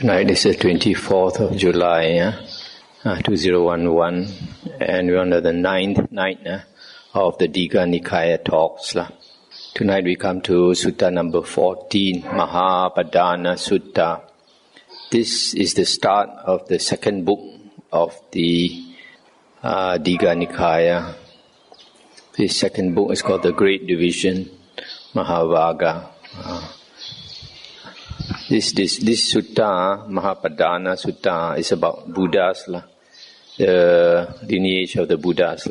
Tonight is the 24th of July, 2011, and we're on the 9th night of the Digha Nikaya talks. Tonight we come to Sutta number 14, Mahapadana Sutta. This is the start of the second book of the Digha Nikaya. This second book is called the Great Division, Mahavagga. This sutta, Mahapadana Sutta, is about Buddhas, the lineage of the Buddhas.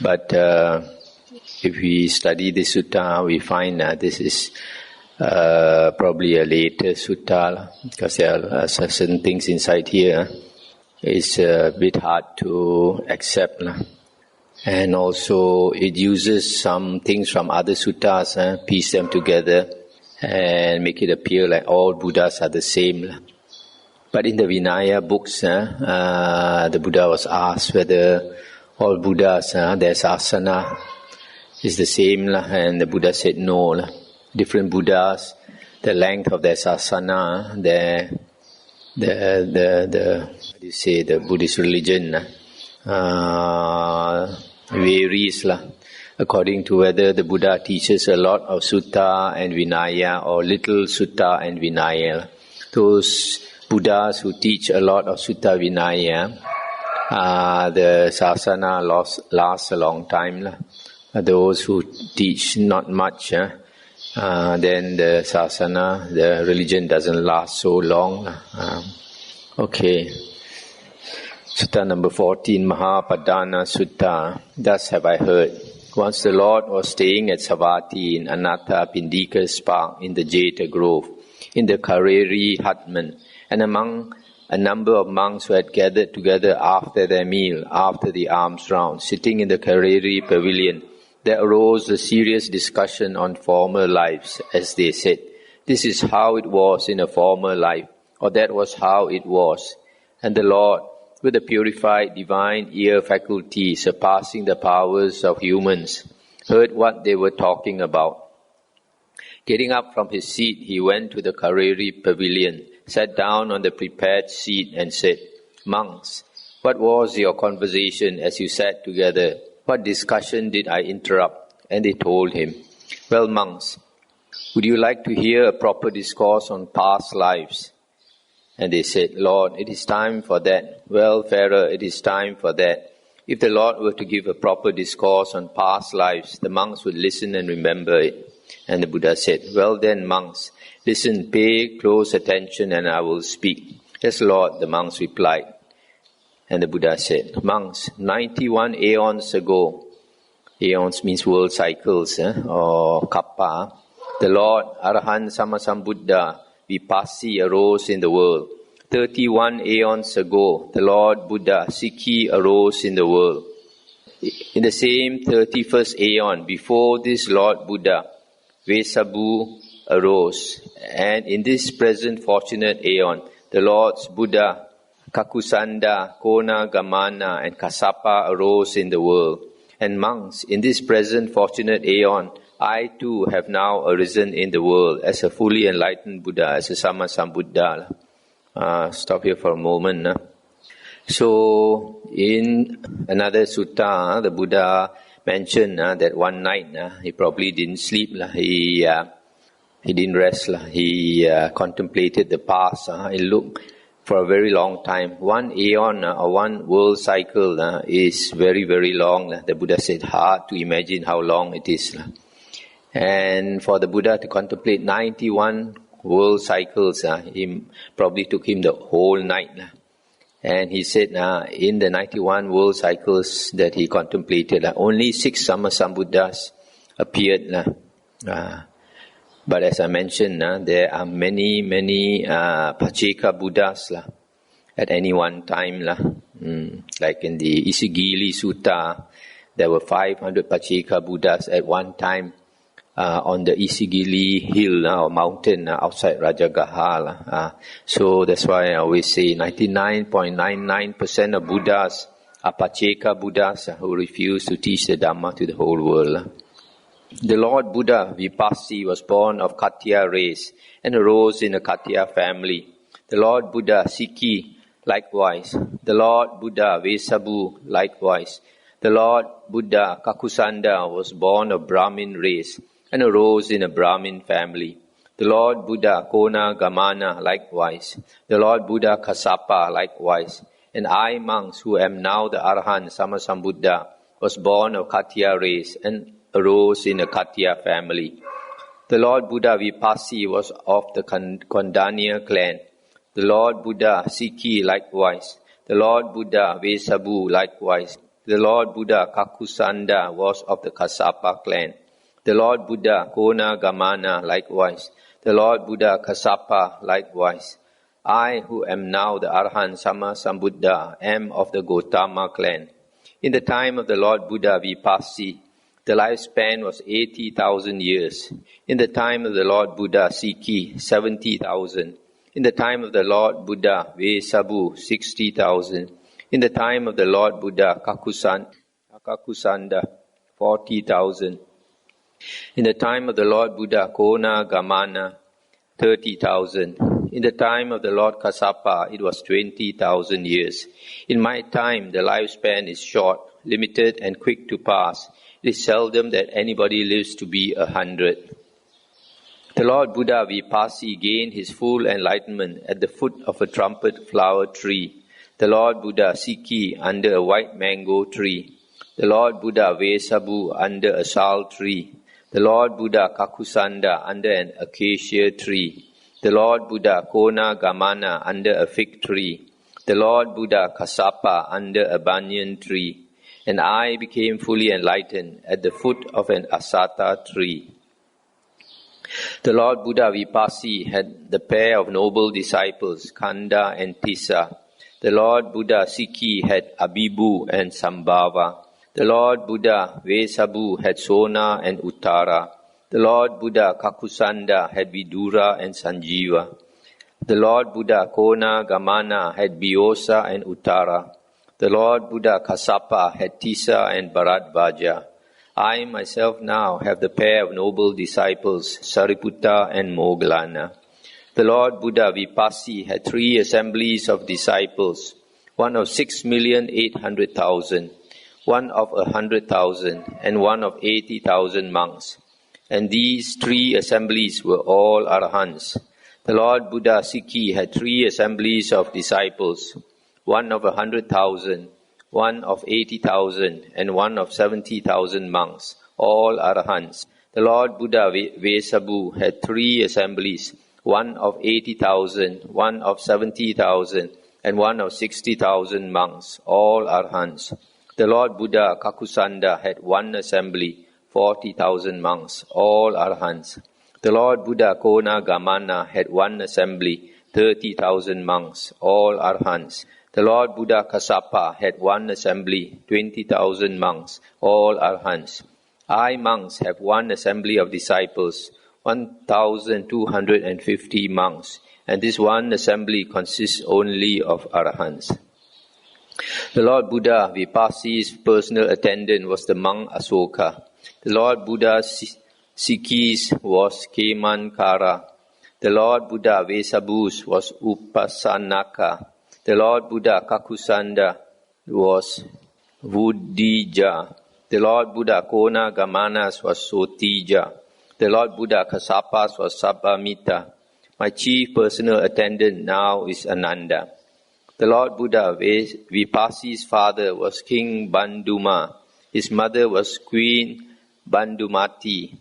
But if we study this sutta, we find that this is probably a later sutta, because there are certain things inside here. It's a bit hard to accept. And also it uses some things from other suttas, piece them together, and make it appear like all Buddhas are the same. But in the Vinaya books, the Buddha was asked whether all Buddhas, their asana is the same, and the Buddha said no. Different Buddhas, the length of their asana, the Buddhist religion varies according to whether the Buddha teaches a lot of sutta and Vinaya or little sutta and Vinaya. Those Buddhas who teach a lot of sutta Vinaya, the sasana lasts a long time. Those who teach not much, then the sasana, the religion doesn't last so long. Okay. Sutta number 14, Mahapadana Sutta. Thus have I heard. Once the Lord was staying at Savatthi in Anatta Pindika's park in the Jeta Grove, in the Kareri hutman, and among a number of monks who had gathered together after their meal, after the alms round, sitting in the Kareri pavilion, there arose a serious discussion on former lives, as they said. This is how it was in a former life, or that was how it was. And the Lord, with a purified divine ear faculty surpassing the powers of humans, heard what they were talking about. Getting up from his seat, he went to the Kareri pavilion, sat down on the prepared seat and said, "Monks, what was your conversation as you sat together? What discussion did I interrupt?" And they told him, "Well, monks, would you like to hear a proper discourse on past lives?" And they said, "Lord, it is time for that." "Well, Pharaoh, it is time for that." If the Lord were to give a proper discourse on past lives, the monks would listen and remember it. And the Buddha said, "Well then, monks, listen, pay close attention and I will speak." "Yes, Lord," the monks replied. And the Buddha said, "Monks, 91 aeons ago," aeons means world cycles, or kappa, "the Lord, Arahant Sammasambuddha, Vipassi arose in the world. 31 aeons ago, the Lord Buddha, Sikhi arose in the world. In the same 31st aeon, before this Lord Buddha, Vesabu arose. And in this present fortunate aeon, the Lords Buddha, Kakusanda, Kona, Gamana, and Kassapa arose in the world. And monks, in this present fortunate aeon, I too have now arisen in the world as a fully enlightened Buddha, as a Sammasambuddha." Stop here for a moment. So, in another sutta, the Buddha mentioned that one night he probably didn't sleep. He didn't rest. He contemplated the past. He looked for a very long time. One aeon or one world cycle is very, very long. The Buddha said, hard to imagine how long it is. And for the Buddha to contemplate 91 world cycles, it probably took him the whole night. And he said, in the 91 world cycles that he contemplated, only 6 Sammasambuddhas appeared. But as I mentioned, there are many, many Pacceka Buddhas at any one time. Like in the Isigili Sutta, there were 500 Pacceka Buddhas at one time. On the Isigili hill or mountain outside Rajagaha. So that's why I always say 99.99% of Buddhas are Pacceka Buddhas who refuse to teach the Dhamma to the whole world. The Lord Buddha Vipassi was born of Katya race and arose in a Katya family. The Lord Buddha Sikhi, likewise. The Lord Buddha Vesabu, likewise. The Lord Buddha Kakusanda was born of Brahmin race and arose in a Brahmin family. The Lord Buddha Kona Gamana, likewise. The Lord Buddha Kassapa, likewise. And I, monks, who am now the Arahant Sammasambuddha, was born of Katya race and arose in a Katya family. The Lord Buddha Vipassi was of the Kondanya clan. The Lord Buddha Sikhi, likewise. The Lord Buddha Vesabu, likewise. The Lord Buddha Kakusanda was of the Kassapa clan. The Lord Buddha Kona Gamana, likewise. The Lord Buddha Kassapa, likewise. I, who am now the Arahant Sammasambuddha, am of the Gotama clan. In the time of the Lord Buddha Vipassi, the lifespan was 80,000 years. In the time of the Lord Buddha Sikhi, 70,000. In the time of the Lord Buddha Vesabu, 60,000. In the time of the Lord Buddha Kakusanda, 40,000. In the time of the Lord Buddha Kona Gamana, 30,000. In the time of the Lord Kassapa, it was 20,000 years. In my time, the lifespan is short, limited and quick to pass. It is seldom that anybody lives to be 100. The Lord Buddha Vipassi gained his full enlightenment at the foot of a trumpet flower tree. The Lord Buddha Sikhi under a white mango tree. The Lord Buddha Vesabu under a sal tree. The Lord Buddha Kakusanda under an acacia tree. The Lord Buddha Kona Gamana under a fig tree. The Lord Buddha Kassapa under a banyan tree. And I became fully enlightened at the foot of an asata tree. The Lord Buddha Vipassi had the pair of noble disciples, Kanda and Tissa. The Lord Buddha Sikhi had Abibu and Sambhava. The Lord Buddha Vesabu had Sona and Uttara. The Lord Buddha Kakusanda had Vidura and Sanjiva. The Lord Buddha Kona Gamana had Biosa and Uttara. The Lord Buddha Kassapa had Tissa and Bharadvaja. I myself now have the pair of noble disciples, Sariputta and Moggallana. The Lord Buddha Vipassi had 3 assemblies of disciples, one of 6,800,000, one of 100,000, and one of 80,000 monks. And these 3 assemblies were all Arahants. The Lord Buddha Sikhi had 3 assemblies of disciples, one of 100,000, one of 80,000, and one of 70,000 monks, all Arahants. The Lord Buddha Vesabu had 3 assemblies, one of 80,000, one of 70,000, and one of 60,000 monks, all Arahants. The Lord Buddha Kakusanda had 1 assembly, 40,000 monks, all Arahants. The Lord Buddha Kona Gamana had 1 assembly, 30,000 monks, all Arahants. The Lord Buddha Kassapa had 1 assembly, 20,000 monks, all Arahants. I, monks, have 1 assembly of disciples, 1,250 monks, and this 1 assembly consists only of Arahants. The Lord Buddha Vipassi's personal attendant was the monk Asoka. The Lord Buddha Sikhi's was Kemankara. The Lord Buddha Vesabu's was Upasanaka. The Lord Buddha Kakusanda was Vuddhija. The Lord Buddha Kona Gamanas was Sotija. The Lord Buddha Kassapas was Sabbamita. My chief personal attendant now is Ananda. The Lord Buddha Vipassi's father was King Banduma. His mother was Queen Bandumati.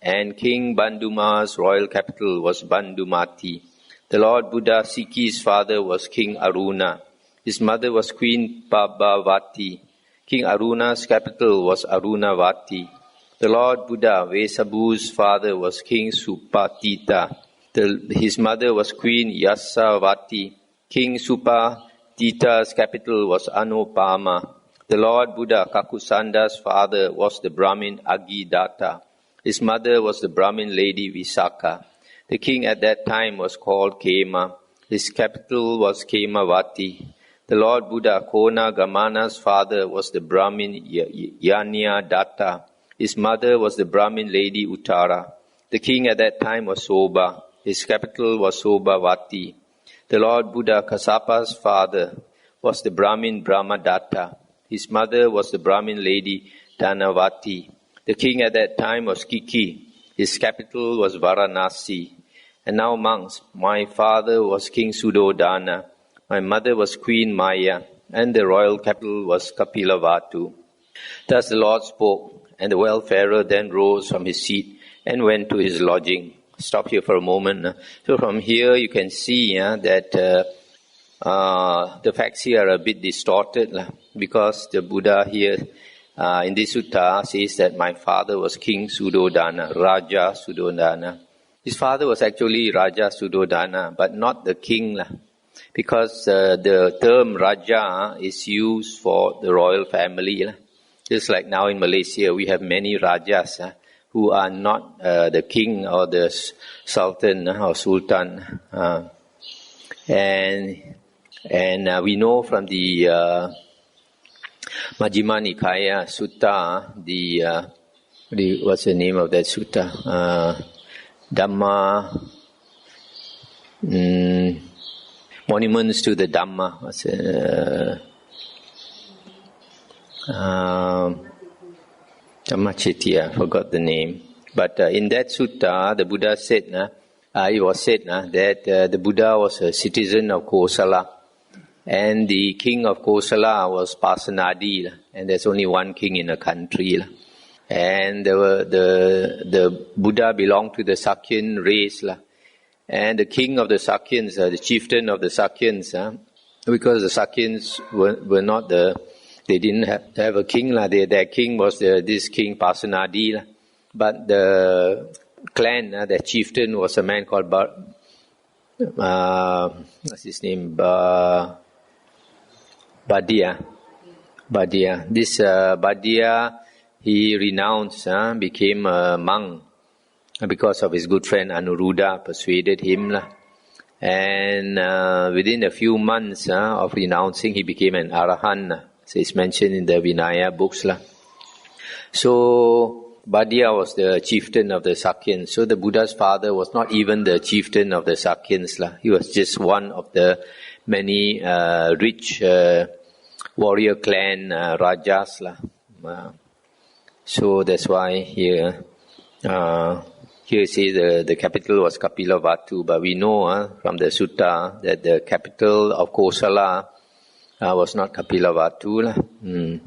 And King Banduma's royal capital was Bandumati. The Lord Buddha Sikhi's father was King Aruna. His mother was Queen Pabhavati. King Aruna's capital was Arunavati. The Lord Buddha Vesabu's father was King Supatita. His mother was Queen Yasavati. King Supatita's capital was Anupama. The Lord Buddha Kakusanda's father was the Brahmin Agidatta. His mother was the Brahmin lady Visakha. The king at that time was called Kema. His capital was Kemavati. The Lord Buddha Kona Gamana's father was the Brahmin Yanyadatta. His mother was the Brahmin lady Uttara. The king at that time was Soba. His capital was Sobhavati. The Lord Buddha Kassapa's father was the Brahmin Brahmadatta. His mother was the Brahmin lady Dhanavati. The king at that time was Kiki. His capital was Varanasi. And now monks, my father was King Suddhodana. My mother was Queen Maya. And the royal capital was Kapilavatu. Thus the Lord spoke, and the wayfarer then rose from his seat and went to his lodging. Stop here for a moment. So from here you can see that the facts here are a bit distorted because the Buddha here in this sutta says that my father was King Suddhodana, Raja Suddhodana. His father was actually Raja Suddhodana, but not the king, because the term Raja is used for the royal family. Just like now in Malaysia, we have many Rajas who are not the king or the sultan or sultan. And we know from the Majjhima Nikaya Sutta, what's the name of that sutta? Dhamma, monuments to the Dhamma. What's Dhammacettiya, I forgot the name. But in that sutta, the Buddha said, it was said that the Buddha was a citizen of Kosala. And the king of Kosala was Pasenadi, and there's only one king in a country. And the Buddha belonged to the Sakyan race. And the king of the Sakyans, the chieftain of the Sakyans, because the Sakyans were not they didn't have a king. Their king was this king Pasenadi. But the clan, the chieftain was a man called what's his name? Badia. This Badia, he renounced, became a monk because of his good friend Anuruddha persuaded him. And within a few months of renouncing, he became an arahant. So it's mentioned in the Vinaya books. So Badia was the chieftain of the Sakyans. So the Buddha's father was not even the chieftain of the Sakyans. He was just one of the many rich warrior clan Rajas. So that's why here it says the capital was Kapilavatu. But we know from the sutta that the capital of Kosala was not Kapilavatu.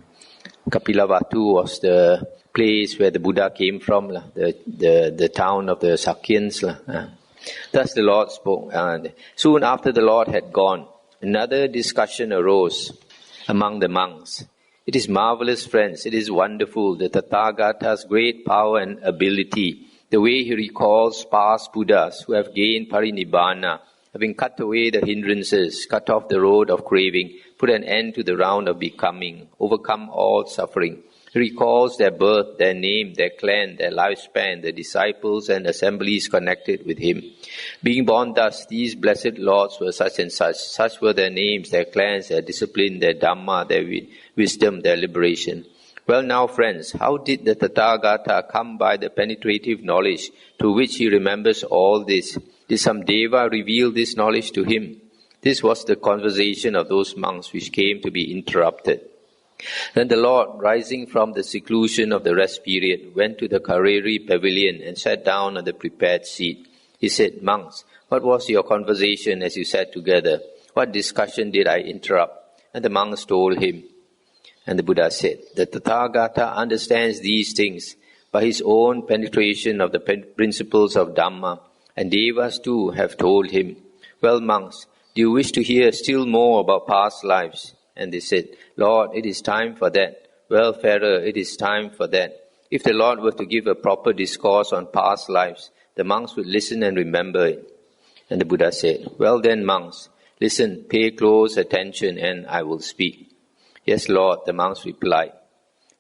Kapilavatu was the place where the Buddha came from, the town of the Sakyans. Thus the Lord spoke. Soon after the Lord had gone, another discussion arose among the monks. It is marvelous, friends, it is wonderful, the Tathagata's great power and ability, the way he recalls past Buddhas who have gained parinibbana, having cut away the hindrances, cut off the road of craving, put an end to the round of becoming, overcome all suffering. He recalls their birth, their name, their clan, their lifespan, the disciples and assemblies connected with him. Being born thus, these blessed lords were such and such. Such were their names, their clans, their discipline, their dhamma, their wisdom, their liberation. Well now, friends, how did the Tathagata come by the penetrative knowledge to which he remembers all this? Did some deva reveal this knowledge to him? This was the conversation of those monks which came to be interrupted. Then the Lord, rising from the seclusion of the rest period, went to the Kareri pavilion and sat down on the prepared seat. He said, "Monks, what was your conversation as you sat together? What discussion did I interrupt?" And the monks told him. And the Buddha said, "The Tathagata understands these things by his own penetration of the principles of Dhamma, and Devas too have told him. Well, monks, do you wish to hear still more about past lives?" And they said, "Lord, it is time for that. Well, Pharaoh, it is time for that." If the Lord were to give a proper discourse on past lives, the monks would listen and remember it. And the Buddha said, "Well then, monks, listen, pay close attention, and I will speak." "Yes, Lord," the monks replied.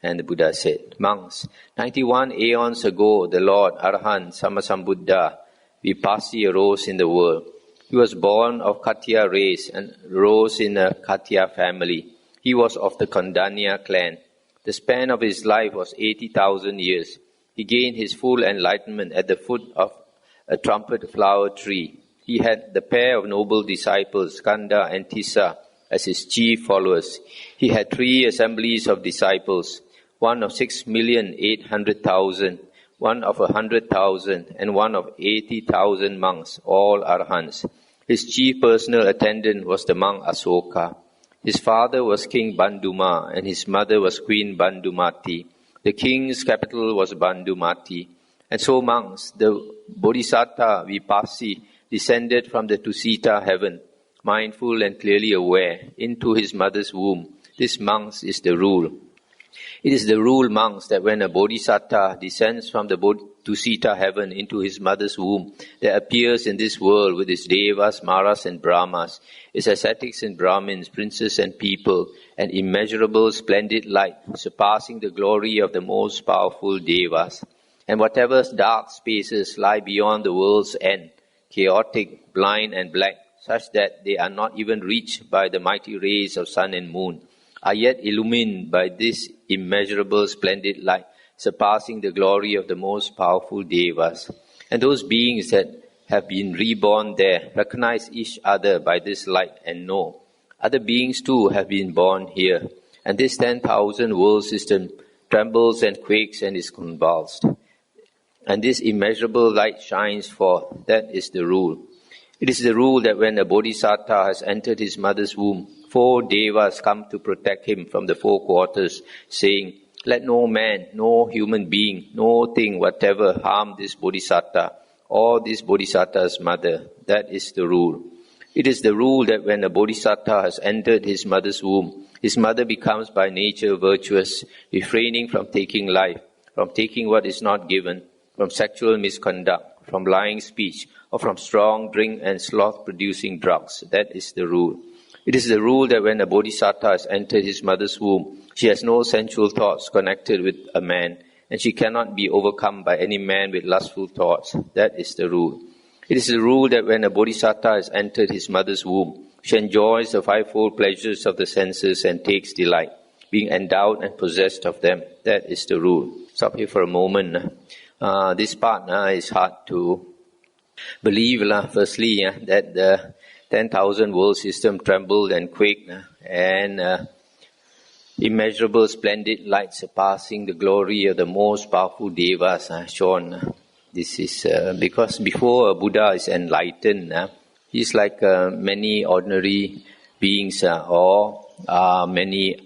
And the Buddha said, "Monks, 91 aeons ago, the Lord, Arahant, Sammasambuddha, Vipassi arose in the world. He was born of Katya race and rose in a Katya family. He was of the Kondanya clan. The span of his life was 80,000 years. He gained his full enlightenment at the foot of a trumpet flower tree. he had the pair of noble disciples, Skanda and Tissa, as his chief followers. He had 3 assemblies of disciples, one of 6,800,000, one of 100,000, and one of 80,000 monks, all arahants. His chief personal attendant was the monk Asoka. His father was King Banduma, and his mother was Queen Bandumati. The king's capital was Bandumati. And so monks, the Bodhisattva Vipassi, descended from the Tusita heaven, mindful and clearly aware, into his mother's womb. This, monks, is the rule. It is the rule, monks, that when a Bodhisattva descends from the Tusita heaven into his mother's womb, there appears in this world with his Devas, Maras and Brahmas, his ascetics and Brahmins, princes and people, an immeasurable splendid light, surpassing the glory of the most powerful Devas. And whatever dark spaces lie beyond the world's end, chaotic, blind and black, such that they are not even reached by the mighty rays of sun and moon, are yet illumined by this immeasurable splendid light, surpassing the glory of the most powerful Devas. And those beings that have been reborn there recognize each other by this light and know. Other beings too have been born here, and this 10,000 world system trembles and quakes and is convulsed. And this immeasurable light shines forth. That is the rule. It is the rule that when a Bodhisattva has entered his mother's womb, 4 Devas come to protect him from the 4 quarters, saying, "Let no man, no human being, no thing whatever harm this Bodhisattva or this Bodhisattva's mother." That is the rule. It is the rule that when a Bodhisattva has entered his mother's womb, his mother becomes by nature virtuous, refraining from taking life, from taking what is not given, from sexual misconduct, from lying speech, or from strong drink and sloth-producing drugs. That is the rule. It is the rule that when a Bodhisattva has entered his mother's womb, she has no sensual thoughts connected with a man, and she cannot be overcome by any man with lustful thoughts. That is the rule. It is the rule that when a Bodhisattva has entered his mother's womb, she enjoys the 5-fold pleasures of the senses and takes delight, being endowed and possessed of them. That is the rule. Stop here for a moment. This part is hard to believe. Firstly, that the 10,000 world system trembled and quaked, and immeasurable splendid light surpassing the glory of the most powerful Devas shone. This is because before a Buddha is enlightened, he's like many ordinary beings or many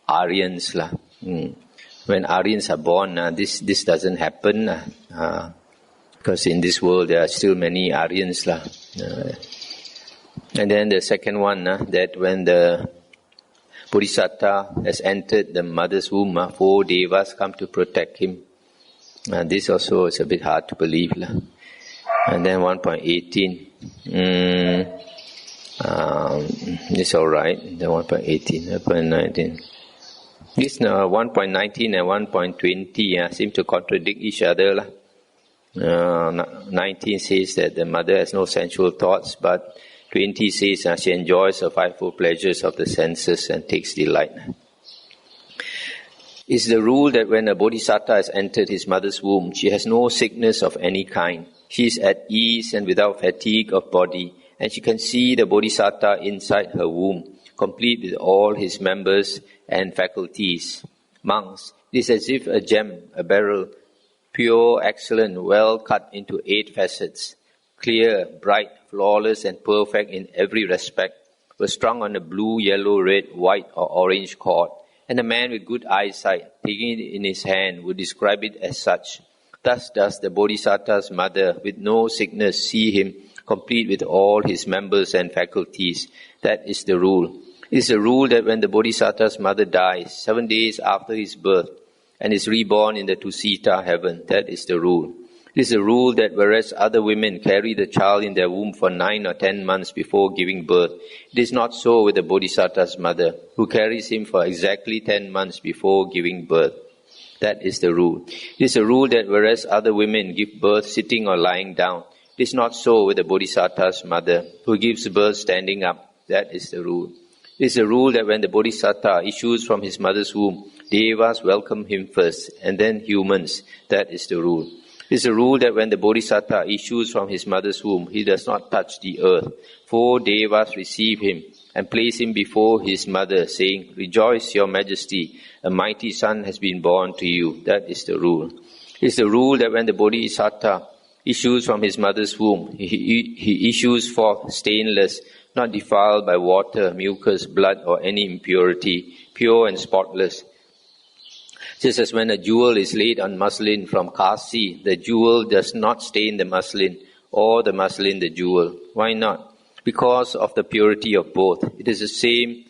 Aryans. When Aryans are born, this doesn't happen because in this world there are still many Aryans. And then the second one, that when the Bodhisattva has entered the mother's womb, 4 Devas come to protect him. This also is a bit hard to believe. And then 1.18. It's alright. Then 1.18, 1.19. This 1.19 and 1.20 seem to contradict each other. 19 says that the mother has no sensual thoughts, but 20 says she enjoys the 5-fold pleasures of the senses and takes delight. It's the rule that when a Bodhisattva has entered his mother's womb, she has no sickness of any kind. She is at ease and without fatigue of body, and she can see the Bodhisattva inside her womb, complete with all his members and faculties. Monks, it is as if a gem, a beryl, pure, excellent, well cut into 8 facets, clear, bright, flawless and perfect in every respect, was strung on a blue, yellow, red, white or orange cord, and a man with good eyesight, taking it in his hand, would describe it as such. Thus does the Bodhisattva's mother, with no sickness, see him, complete with all his members and faculties. That is the rule. It is the rule that when the Bodhisattva's mother dies, 7 days after his birth, and is reborn in the Tusita heaven, that is the rule. It is the rule that whereas other women carry the child in their womb for 9 or 10 months before giving birth, it is not so with the Bodhisattva's mother, who carries him for exactly 10 months before giving birth. That is the rule. It is the rule that whereas other women give birth sitting or lying down, it is not so with the Bodhisattva's mother, who gives birth standing up. That is the rule. It is the rule that when the Bodhisattva issues from his mother's womb, Devas welcome him first, and then humans. That is the rule. It It is a rule that when the Bodhisattva issues from his mother's womb, he does not touch the earth. 4 devas receive him and place him before his mother, saying, "Rejoice, your majesty, a mighty son has been born to you." That is the rule. It is the rule that when the Bodhisattva issues from his mother's womb, he issues forth stainless, not defiled by water, mucus, blood, or any impurity, pure and spotless. Just as when a jewel is laid on muslin from Kasi, the jewel does not stain the muslin, or the muslin the jewel. Why not? Because of the purity of both. It is the same.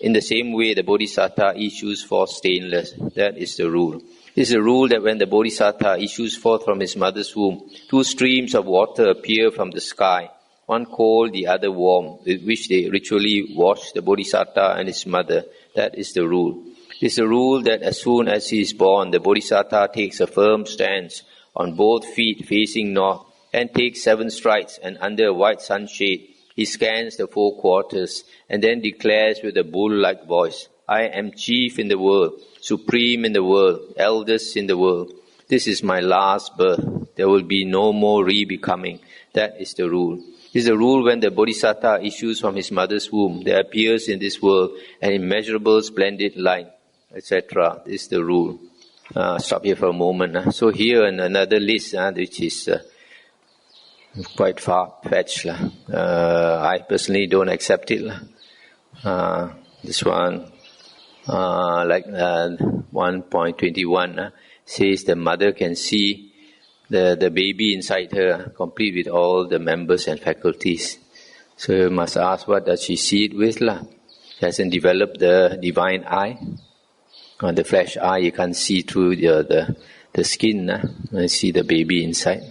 In the same way, the Bodhisattva issues forth stainless. That is the rule. It is the rule that when the Bodhisattva issues forth from his mother's womb, 2 streams of water appear from the sky, one cold, the other warm, with which they ritually wash the Bodhisattva and his mother. That is the rule. It is the rule that as soon as he is born, the Bodhisattva takes a firm stance on both feet facing north and takes 7 strides, and under a white sunshade, he scans the 4 quarters and then declares with a bull-like voice, "I am chief in the world, supreme in the world, eldest in the world. This is my last birth. There will be no more re-becoming." That is the rule. It is the rule when the Bodhisattva issues from his mother's womb, there appears in this world an immeasurable splendid light, etc. This is the rule. Stop here for a moment. So here another list, which is quite far-fetched. I personally don't accept it. This one, like 1.21, says the mother can see the baby inside her, complete with all the members and faculties. So you must ask, what does she see it with? She hasn't developed the divine eye. On the flesh eye, you can't see through the skin. You see the baby inside.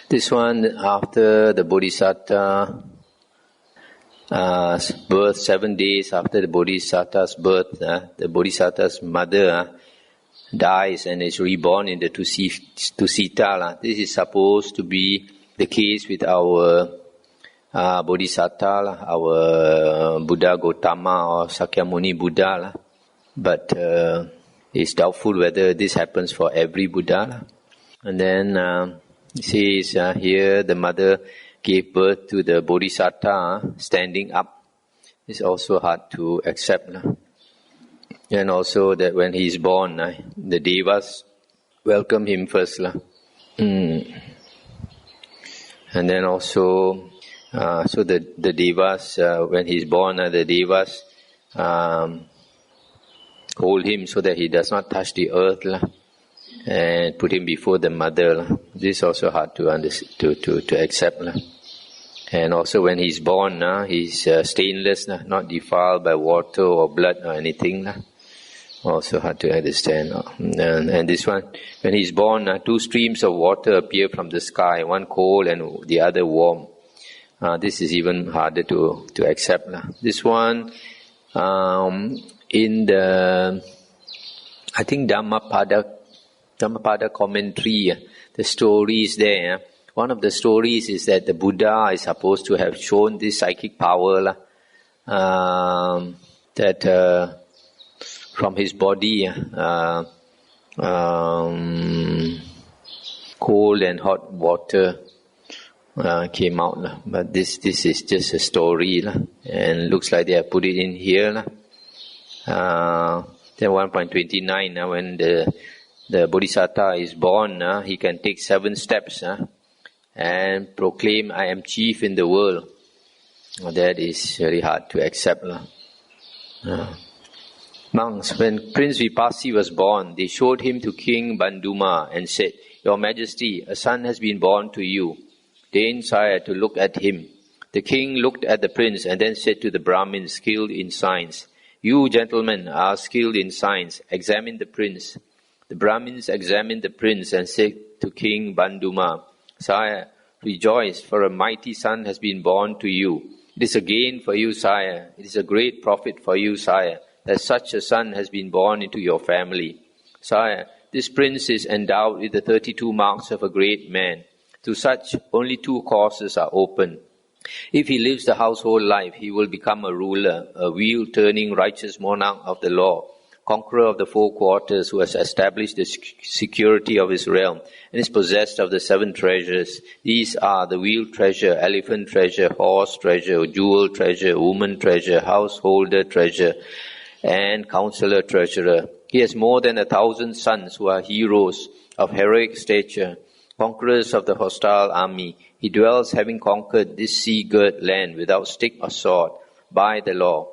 This one, after the Bodhisattva's birth, 7 days after the Bodhisattva's birth, the Bodhisattva's mother dies and is reborn in the Tusita. This is supposed to be the case with our Bodhisattva, our Buddha Gautama or Sakyamuni Buddha. But it's doubtful whether this happens for every Buddha. And then it says here the mother gave birth to the Bodhisattva standing up. It's also hard to accept. And also that when he is born, the Devas welcome him first. And then also, so the Devas, when he is born, the Devas hold him so that he does not touch the earth and put him before the mother. This is also hard to accept. And also when he is born, he's stainless, not defiled by water or blood or anything. Also hard to understand. And this one, when he's born, 2 streams of water appear from the sky, one cold and the other warm. This is even harder to accept. This one, in the, I think Dhammapada commentary, the story is there. One of the stories is that the Buddha is supposed to have shown this psychic power that from his body, cold and hot water came out. But this is just a story, and looks like they have put it in here. Then 1.29, when the Bodhisattva is born, he can take 7 steps and proclaim, "I am chief in the world." That is very hard to accept. Monks, when Prince Vipassi was born, they showed him to King Banduma and said, "Your Majesty, a son has been born to you. Deign, sire, to look at him." The king looked at the prince and then said to the Brahmins skilled in science, "You gentlemen are skilled in science. Examine the prince." The Brahmins examined the prince and said to King Banduma, "Sire, rejoice, for a mighty son has been born to you. It is a gain for you, sire. It is a great profit for you, sire, that such a son has been born into your family. Sire, this prince is endowed with the 32 marks of a great man. To such, only 2 courses are open. If he lives the household life, he will become a ruler, a wheel-turning righteous monarch of the law. conqueror of the four quarters, who has established the security of his realm and is possessed of the 7 treasures. These are the wheel treasure, elephant treasure, horse treasure, jewel treasure, woman treasure, householder treasure, and counselor treasurer. He has more than 1,000 sons who are heroes of heroic stature, conquerors of the hostile army. He dwells, having conquered this sea-girt land without stick or sword, by the law.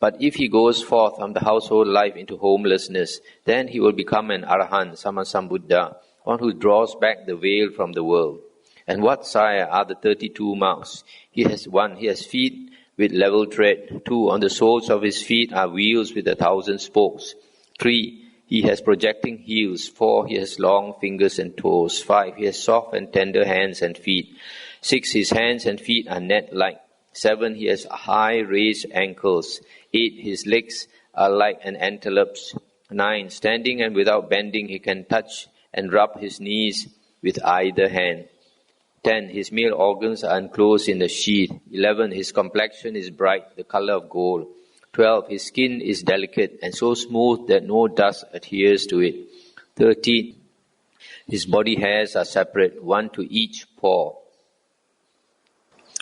But if he goes forth from the household life into homelessness, then he will become an Arahant, Sammasambuddha, one who draws back the veil from the world. And what, sire, are the 32 marks? He has 1. He has feet with level tread. 2. On the soles of his feet are wheels with 1,000 spokes. 3. He has projecting heels. 4. He has long fingers and toes. 5. He has soft and tender hands and feet. 6. His hands and feet are net-like. 7. He has high raised ankles. 8. His legs are like an antelope's. 9. Standing and without bending, he can touch and rub his knees with either hand. 10. His male organs are enclosed in a sheath. 11. His complexion is bright, the color of gold. 12. His skin is delicate and so smooth that no dust adheres to it. 13. His body hairs are separate, 1 to each paw.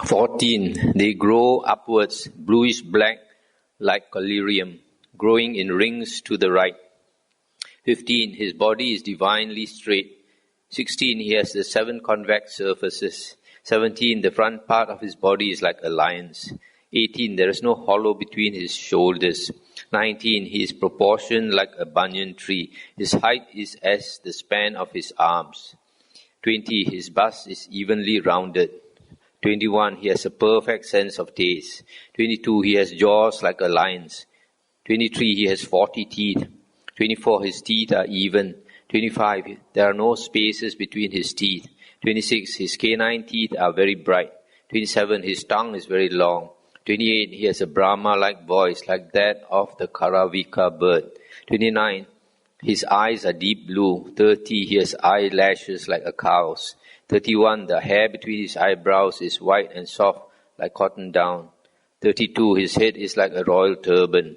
14. They grow upwards, bluish-black like collyrium, growing in rings to the right. 15. His body is divinely straight. 16. He has the 7 convex surfaces. 17. The front part of his body is like a lion's. 18. There is no hollow between his shoulders. 19. He is proportioned like a banyan tree. His height is as the span of his arms. 20. His bust is evenly rounded. 21. He has a perfect sense of taste. 22. He has jaws like a lion's. 23. He has 40 teeth. 24. His teeth are even. 25. There are no spaces between his teeth. 26. His canine teeth are very bright. 27. His tongue is very long. 28. He has a Brahma-like voice like that of the Karavika bird. 29. His eyes are deep blue. 30. He has eyelashes like a cow's. 31. The hair between his eyebrows is white and soft like cotton down. 32. His head is like a royal turban.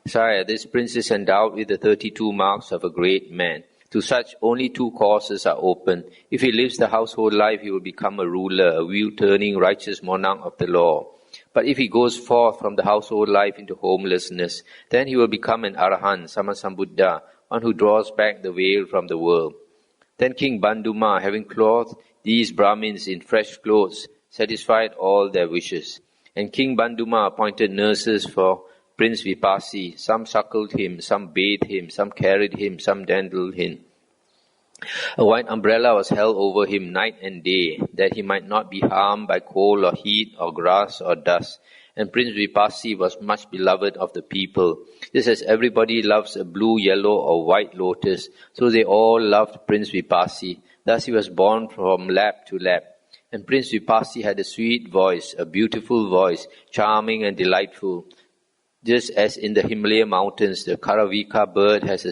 Sire, this prince is endowed with the 32 marks of a great man. To such only 2 courses are open. If he lives the household life, he will become a ruler, a wheel-turning righteous monarch of the law. But if he goes forth from the household life into homelessness, then he will become an Arahant, Sammasambuddha, one who draws back the veil from the world. Then King Banduma, having clothed these Brahmins in fresh clothes, satisfied all their wishes. And King Banduma appointed nurses for Prince Vipassi. Some suckled him, some bathed him, some carried him, some dandled him. A white umbrella was held over him night and day, that he might not be harmed by cold or heat or grass or dust. And Prince Vipassi was much beloved of the people. Just as everybody loves a blue, yellow or white lotus, so they all loved Prince Vipassi. Thus he was born from lap to lap. And Prince Vipassi had a sweet voice, a beautiful voice, charming and delightful. Just as in the Himalaya mountains, the Karavika bird has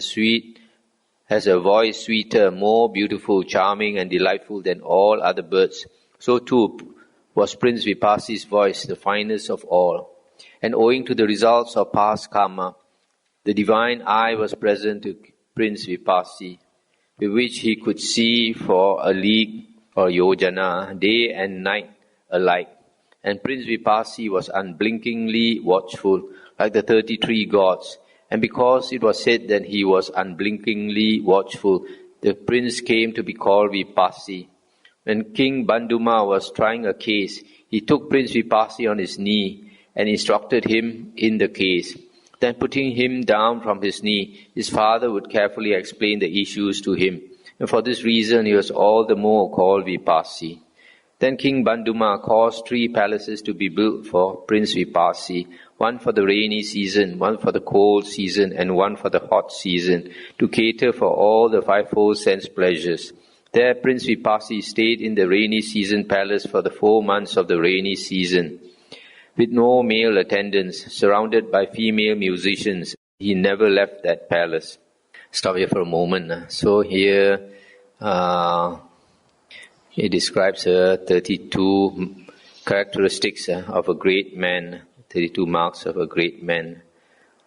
a voice sweeter, more beautiful, charming and delightful than all other birds, so too was Prince Vipassi's voice the finest of all. And owing to the results of past karma, the divine eye was present to Prince Vipassi, with which he could see for a league or yojana, day and night alike. And Prince Vipassi was unblinkingly watchful, like the 33 gods. And because it was said that he was unblinkingly watchful, the prince came to be called Vipassi. When King Banduma was trying a case, he took Prince Vipassi on his knee and instructed him in the case. Then putting him down from his knee, his father would carefully explain the issues to him. And for this reason, he was all the more called Vipassi. Then King Banduma caused 3 palaces to be built for Prince Vipassi, one for the rainy season, one for the cold season, and one for the hot season, to cater for all the 5-fold sense pleasures. There Prince Vipassi stayed in the rainy season palace for the 4 months of the rainy season. With no male attendants, surrounded by female musicians, he never left that palace. Stop here for a moment. So here it describes 32 characteristics of a great man, 32 marks of a great man.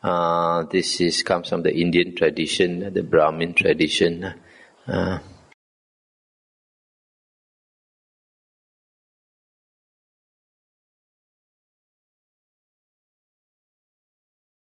This comes from the Indian tradition, the Brahmin tradition.